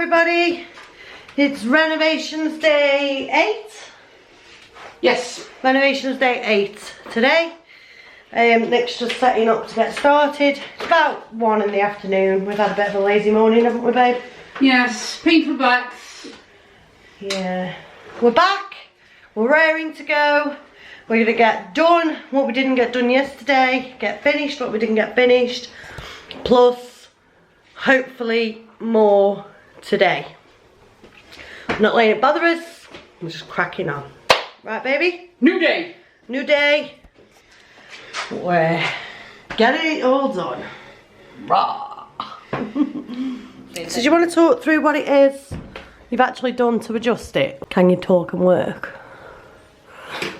everybody. It's renovations day 8. Yes. Renovations day 8 today. Nick's just setting up to get started. It's about 1 in the afternoon. We've had a bit of a lazy morning, haven't we, babe? Yes, painful backs. Yeah. We're back. We're raring to go. We're gonna get done what we didn't get done yesterday. Get finished what we didn't get finished. Plus, hopefully, more today. I'm not letting it bother us. I'm just cracking on. Right, baby? New day. New day. We're getting it all done. Rah. So do you want to talk through what it is you've actually done to adjust it? Can you talk and work?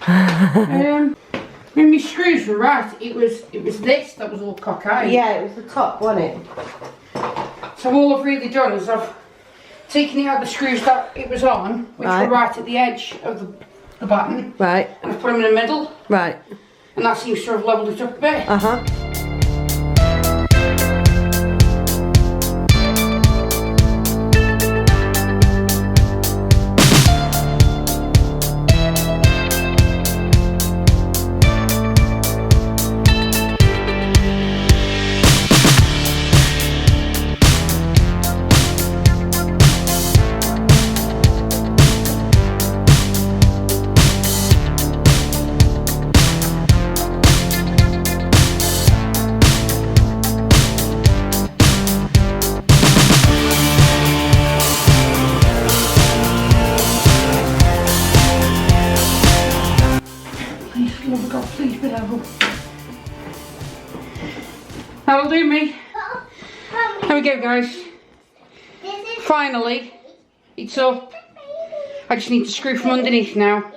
When my screws were right, it was this that was all cockeyed. Yeah, it was the top, wasn't it? So all I've really done is I've taken out the screws that it was on, which were right at the edge of the button. Right. And I've put them in the middle. Right. And that seems to have levelled it up a bit. Uh-huh. That'll do me. There we go, guys. Finally, it's up. I just need to screw from underneath now.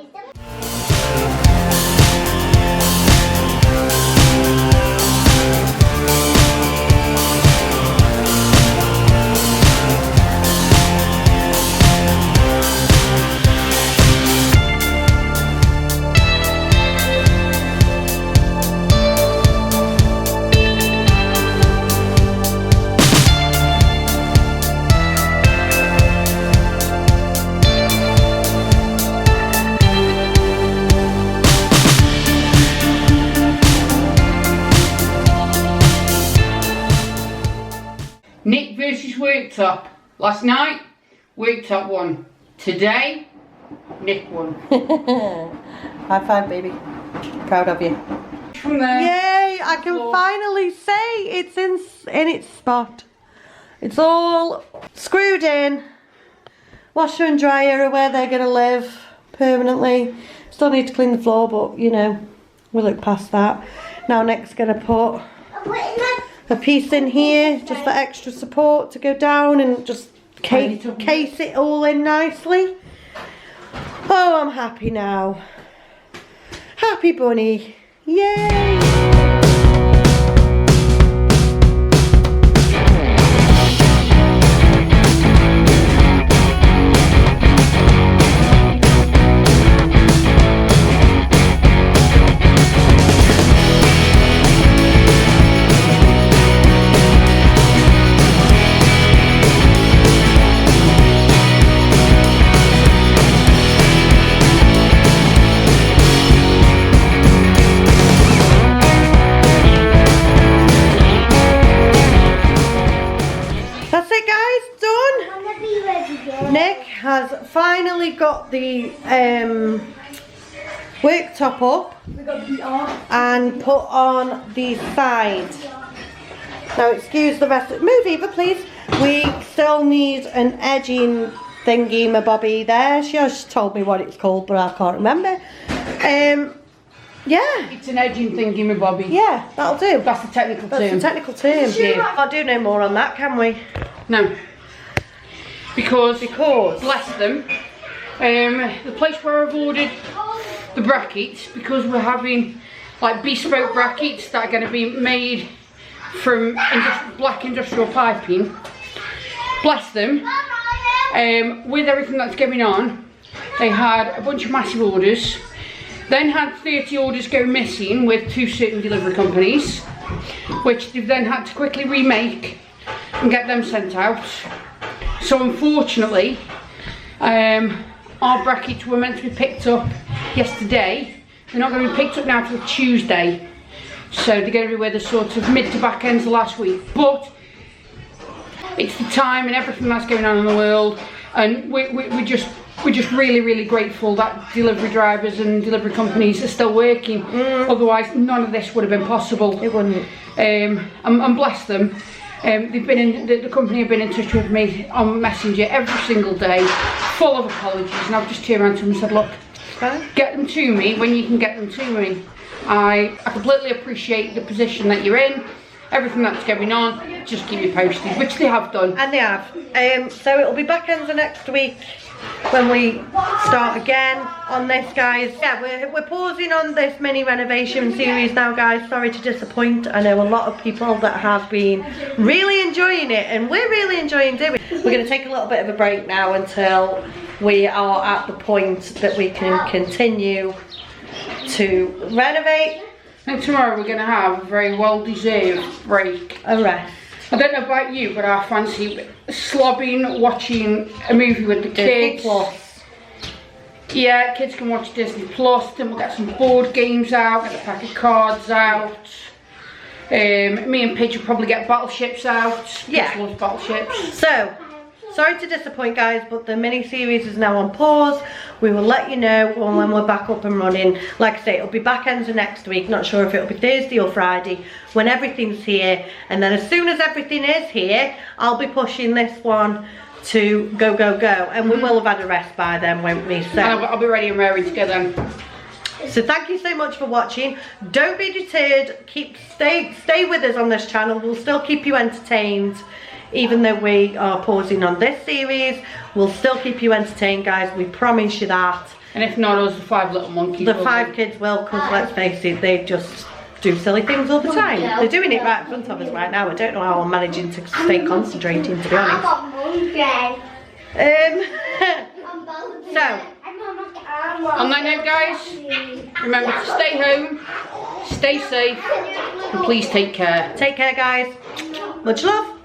Nick versus Worktop. Last night, Worktop won. Today, Nick won. High five, baby. Proud of you. From there. Yay! I can finally say it's in its spot. It's all screwed in. Washer and dryer are where they're gonna live permanently. Still need to clean the floor, but you know, we'll look past that. Now Nick's gonna put a piece in here just for extra support to go down and just case it all in nicely. Oh, I'm happy now. Happy bunny. Yay! Nick has finally got the worktop up and put on the side. Now excuse the rest of it. Move Eva, please. We still need an edging thingy mabobby there. She has told me what it's called, but I can't remember. Yeah. It's an edging thingy mabobby. Yeah, that'll do. That's the technical term. That's the technical term. Yeah. Can't do no more on that, can we? No. Because bless them, the place where I've ordered the brackets, because we're having like bespoke brackets that are going to be made from black industrial piping, bless them, with everything that's going on, they had a bunch of massive orders, then had 30 orders go missing with 2 certain delivery companies, which they've then had to quickly remake and get them sent out. So unfortunately, our brackets were meant to be picked up yesterday. They're not going to be picked up now till Tuesday. So they're going to be with the sort of mid to back ends of last week. But it's the time and everything that's going on in the world, and we're just really grateful that delivery drivers and delivery companies are still working. Otherwise, none of this would have been possible. It wouldn't. And bless them. They've been in the company have been in touch with me on Messenger every single day, full of apologies, and I've just turned around to them and said, look, get them to me when you can get them to me. I completely appreciate the position that you're in, everything that's going on, just keep me posted, which they have done. And they have. So it'll be back ends of next week when we start again on this, guys. Yeah, we're pausing on this mini renovation series now, guys. Sorry to disappoint. I know a lot of people that have been really enjoying it, and we're really enjoying doing it. We're going to take a little bit of a break now until we are at the point that we can continue to renovate. And tomorrow we're going to have a very well-deserved break. A rest. I don't know about you, but I fancy slobbing, watching a movie with the kids. Disney Plus. Yeah, kids can watch Disney Plus. Then we'll get some board games out, get a pack of cards out. Me and Paige will probably get battleships out. Yeah. Kids love battleships. So, sorry to disappoint, guys, but the mini series is now on pause. We will let you know when we're back up and running. Like I say, it'll be back ends of next week. Not sure if it'll be Thursday or Friday when everything's here. And then as soon as everything is here, I'll be pushing this one to go. And we will have had a rest by then, won't we? So I'll be ready and raring to go then. So thank you so much for watching. Don't be deterred. Stay with us on this channel. We'll still keep you entertained. Even though we are pausing on this series, we'll still keep you entertained, guys. We promise you that. And if not us, the 5 little monkeys. The 5 kids will, because let's face it, they just do silly things all the time. They're doing it right in front of us right now. I don't know how I'm managing to stay concentrating, to be honest. So, on that note, guys, remember to stay home, stay safe, and please take care. Take care, guys. Much love.